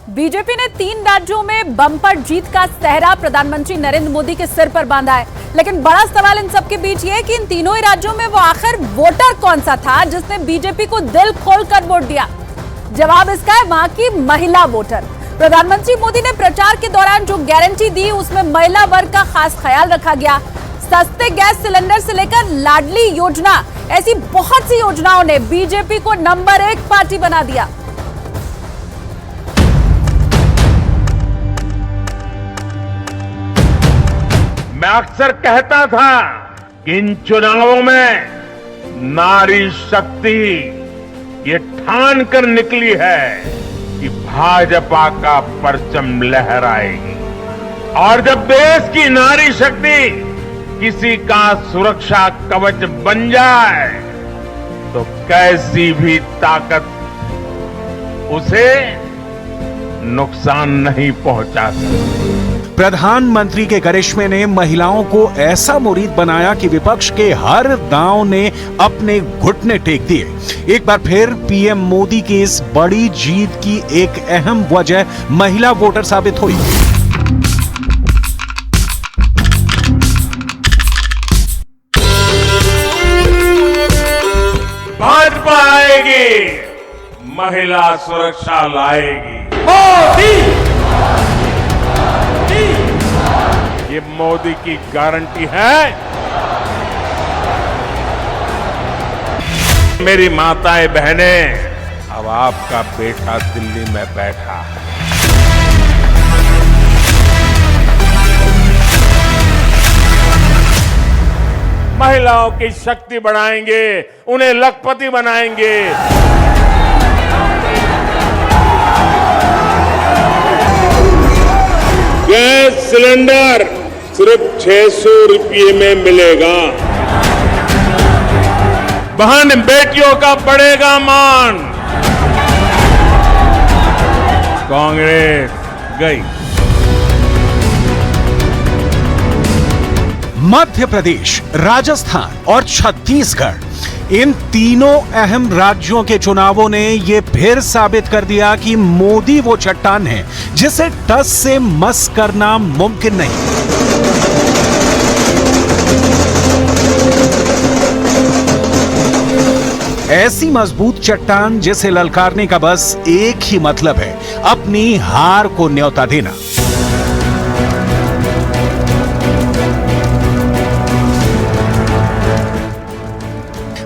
BJP ने 3 राज्यों में बम्पर जीत का सहरा प्रधानमंत्री नरेंद्र मोदी के सिर पर बांधा है। लेकिन बड़ा सवाल इन सबके बीच ये है कि इन तीनों ही राज्यों में वो आखिर वोटर कौन सा था जिसने बीजेपी को दिल खोलकर वोट दिया। जवाब इसका है वहां की महिला वोटर। प्रधानमंत्री मोदी ने प्रचार के दौरान जो गारंटी दी उसमें महिला वर्ग का खास ख्याल रखा गया। सस्ते गैस सिलेंडर से लेकर लाडली योजना, ऐसी बहुत सी योजनाओं ने बीजेपी को नंबर 1 पार्टी बना दिया। मैं अक्सर कहता था कि इन चुनावों में नारी शक्ति ये ठान कर निकली है कि भाजपा का परचम लहराएगी। और जब देश की नारी शक्ति किसी का सुरक्षा कवच बन जाए तो कैसी भी ताकत उसे नुकसान नहीं पहुंचा सकती। प्रधानमंत्री के करिश्मे ने महिलाओं को ऐसा मुरीद बनाया कि विपक्ष के हर दांव ने अपने घुटने टेक दिए। एक बार फिर पीएम मोदी की इस बड़ी जीत की एक अहम वजह महिला वोटर साबित हुई। भाजपा आएगी, महिला सुरक्षा लाएगी। ये मोदी की गारंटी है। मेरी माताएं बहनें, अब आपका बेटा दिल्ली में बैठा है। महिलाओं की शक्ति बढ़ाएंगे, उन्हें लखपति बनाएंगे। गैस सिलेंडर सिर्फ 600 रुपये में मिलेगा। बहन बेटियों का बढ़ेगा मान। कांग्रेस गई। मध्य प्रदेश, राजस्थान और छत्तीसगढ़, इन तीनों अहम राज्यों के चुनावों ने यह फिर साबित कर दिया कि मोदी वो चट्टान है जिसे टस से मस करना मुमकिन नहीं। ऐसी मजबूत चट्टान जिसे ललकारने का बस एक ही मतलब है, अपनी हार को न्योता देना।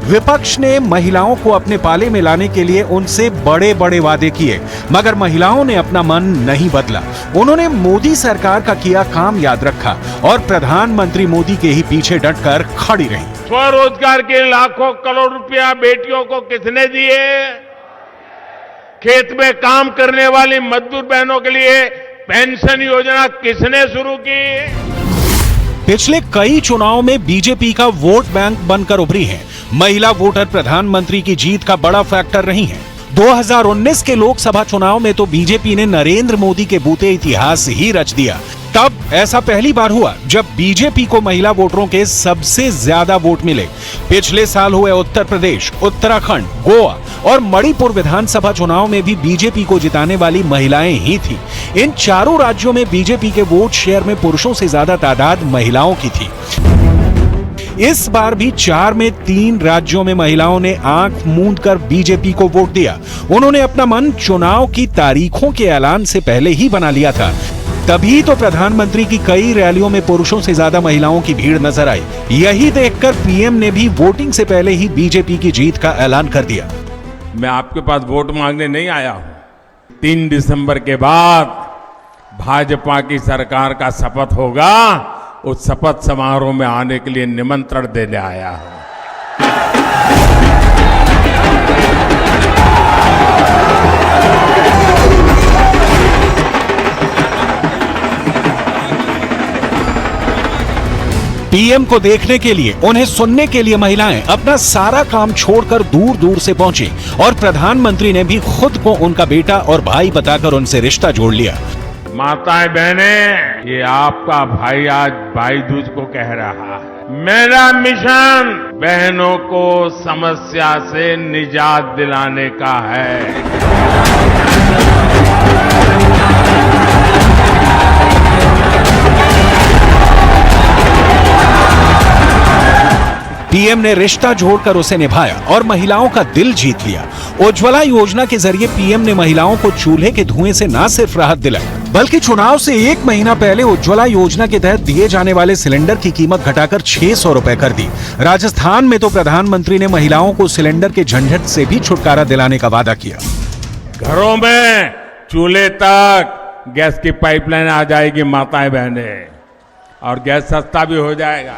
विपक्ष ने महिलाओं को अपने पाले में लाने के लिए उनसे बड़े बड़े वादे किए, मगर महिलाओं ने अपना मन नहीं बदला। उन्होंने मोदी सरकार का किया काम याद रखा और प्रधानमंत्री मोदी के ही पीछे डटकर खड़ी रही। स्वरोजगार के लाखों करोड़ रुपया बेटियों को किसने दिए? खेत में काम करने वाली मजदूर बहनों के लिए पेंशन योजना किसने शुरू की? पिछले कई चुनावों में बीजेपी का वोट बैंक बनकर उभरी है। महिला वोटर प्रधानमंत्री की जीत का बड़ा फैक्टर रही हैं। 2019 के लोकसभा चुनाव में तो बीजेपी ने नरेंद्र मोदी के बूते इतिहास ही रच दिया। तब ऐसा पहली बार हुआ जब बीजेपी को महिला वोटरों के सबसे ज्यादा वोट मिले। पिछले साल हुए उत्तर प्रदेश, उत्तराखंड, गोवा और मणिपुर विधानसभा चुनाव में भी बीजेपी को जिताने वाली महिलाएं ही थी। इन चारों राज्यों में बीजेपी के वोट शेयर में पुरुषों से ज्यादा तादाद महिलाओं की थी। इस बार भी 4 में 3 राज्यों में महिलाओं ने आंख मूंद कर बीजेपी को वोट दिया। उन्होंने अपना मन चुनाव की तारीखों के ऐलान से पहले ही बना लिया था। तभी तो प्रधानमंत्री की कई रैलियों में पुरुषों से ज्यादा महिलाओं की भीड़ नजर आई। यही देखकर पीएम ने भी वोटिंग से पहले ही बीजेपी की जीत का ऐलान कर दिया। मैं आपके पास वोट मांगने नहीं आया हूं। 3 दिसंबर के बाद भाजपा की सरकार का शपथ होगा, उस शपथ समारोह में आने के लिए निमंत्रण देने आया हूं। पीएम को देखने के लिए, उन्हें सुनने के लिए महिलाएं अपना सारा काम छोड़कर दूर दूर से पहुंची और प्रधानमंत्री ने भी खुद को उनका बेटा और भाई बताकर उनसे रिश्ता जोड़ लिया। माताएं बहनें, ये आपका भाई आज भाई दूज को कह रहा है, मेरा मिशन बहनों को समस्या से निजात दिलाने का है। पीएम ने रिश्ता जोड़कर उसे निभाया और महिलाओं का दिल जीत लिया। उज्ज्वला योजना के जरिए पीएम ने महिलाओं को चूल्हे के धुएं से न सिर्फ राहत दिलाई, बल्कि चुनाव से 1 महीना पहले उज्ज्वला योजना के तहत दिए जाने वाले सिलेंडर की कीमत घटाकर 600 रुपए कर दी। राजस्थान में तो प्रधानमंत्री ने महिलाओं को सिलेंडर के झंझट से भी छुटकारा दिलाने का वादा किया। घरों में चूल्हे तक गैस की पाइपलाइन आ जाएगी माताएं बहनें, और गैस सस्ता भी हो जाएगा।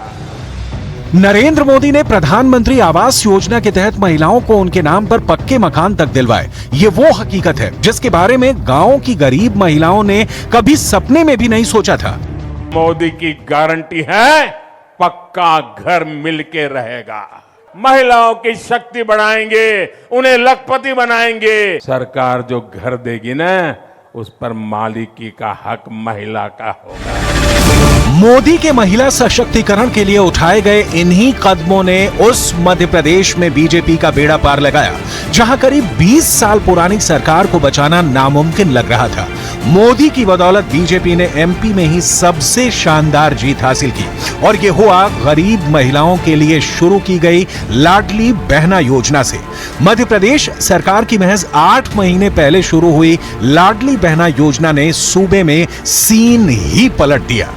नरेंद्र मोदी ने प्रधानमंत्री आवास योजना के तहत महिलाओं को उनके नाम पर पक्के मकान तक दिलवाए। ये वो हकीकत है जिसके बारे में गांव की गरीब महिलाओं ने कभी सपने में भी नहीं सोचा था। मोदी की गारंटी है पक्का घर मिलके रहेगा। महिलाओं की शक्ति बढ़ाएंगे, उन्हें लखपति बनाएंगे। सरकार जो घर देगी ना, उस पर मालिकी का हक महिला का होगा। मोदी के महिला सशक्तिकरण के लिए उठाए गए इन्हीं कदमों ने उस मध्य प्रदेश में बीजेपी का बेड़ा पार लगाया, जहां करीब 20 साल पुरानी सरकार को बचाना नामुमकिन लग रहा था। मोदी की बदौलत बीजेपी ने एमपी में ही सबसे शानदार जीत हासिल की, और ये हुआ गरीब महिलाओं के लिए शुरू की गई लाडली बहना योजना से। मध्य प्रदेश सरकार की महज 8 महीने पहले शुरू हुई लाडली बहना योजना ने सूबे में सीन ही पलट दिया।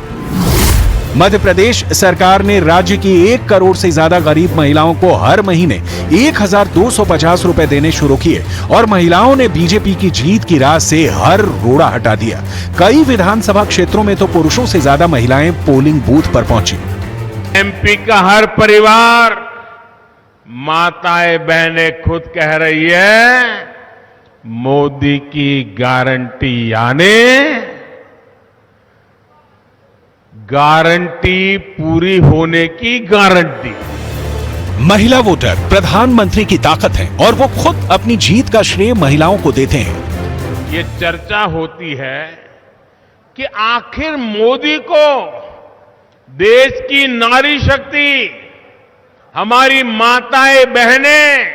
मध्य प्रदेश सरकार ने राज्य की 1 करोड़ से ज्यादा गरीब महिलाओं को हर महीने 1250 रुपए देने शुरू किए, और महिलाओं ने बीजेपी की जीत की राह से हर रोड़ा हटा दिया। कई विधानसभा क्षेत्रों में तो पुरुषों से ज्यादा महिलाएं पोलिंग बूथ पर पहुंची। एमपी का हर परिवार, माताएं बहनें खुद कह रही है, मोदी की गारंटी यानी गारंटी पूरी होने की गारंटी। महिला वोटर प्रधानमंत्री की ताकत है, और वो खुद अपनी जीत का श्रेय महिलाओं को देते हैं। ये चर्चा होती है कि आखिर मोदी को देश की नारी शक्ति, हमारी माताएं बहनें,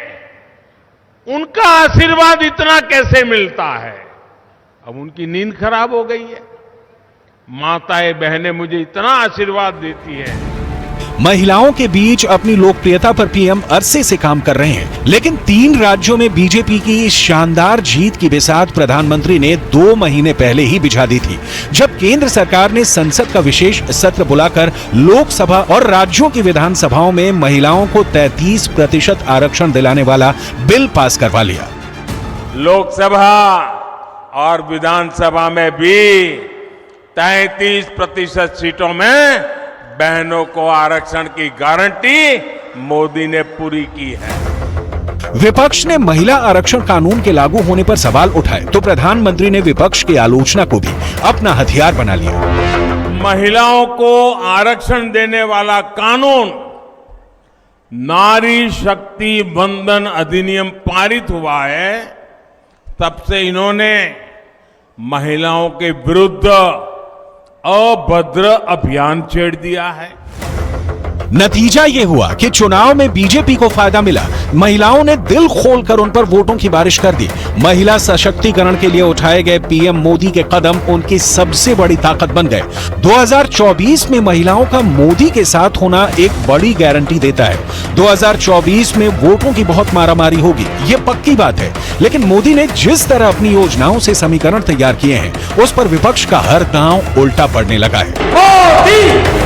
उनका आशीर्वाद इतना कैसे मिलता है। अब उनकी नींद खराब हो गई है। माताएं बहनें मुझे इतना आशीर्वाद देती हैं। महिलाओं के बीच अपनी लोकप्रियता पर पीएम अरसे से काम कर रहे हैं, लेकिन 3 राज्यों में बीजेपी की इस शानदार जीत की बिसात प्रधानमंत्री ने 2 महीने पहले ही बिछा दी थी, जब केंद्र सरकार ने संसद का विशेष सत्र बुलाकर लोकसभा और राज्यों की विधानसभाओं में महिलाओं को 33% आरक्षण दिलाने वाला बिल पास करवा लिया। लोकसभा और विधानसभा में भी 33% सीटों में बहनों को आरक्षण की गारंटी मोदी ने पूरी की है। विपक्ष ने महिला आरक्षण कानून के लागू होने पर सवाल उठाए, तो प्रधानमंत्री ने विपक्ष की आलोचना को भी अपना हथियार बना लिया। महिलाओं को आरक्षण देने वाला कानून नारी शक्ति वंदन अधिनियम पारित हुआ है, तब से इन्होंने महिलाओं के विरुद्ध अभद्र अभियान छेड़ दिया है। नतीजा ये हुआ कि चुनाव में बीजेपी को फायदा मिला। महिलाओं ने दिल खोलकर उन पर वोटों की बारिश कर दी। महिला सशक्तिकरण के लिए उठाए गए पीएम मोदी के कदम उनकी सबसे बड़ी ताकत बन गए। 2024 में महिलाओं का मोदी के साथ होना एक बड़ी गारंटी देता है। 2024 में वोटों की बहुत मारामारी होगी, ये पक्की बात है। लेकिन मोदी ने जिस तरह अपनी योजनाओं से समीकरण तैयार किए हैं, उस पर विपक्ष का हर दांव उल्टा पड़ने लगा है।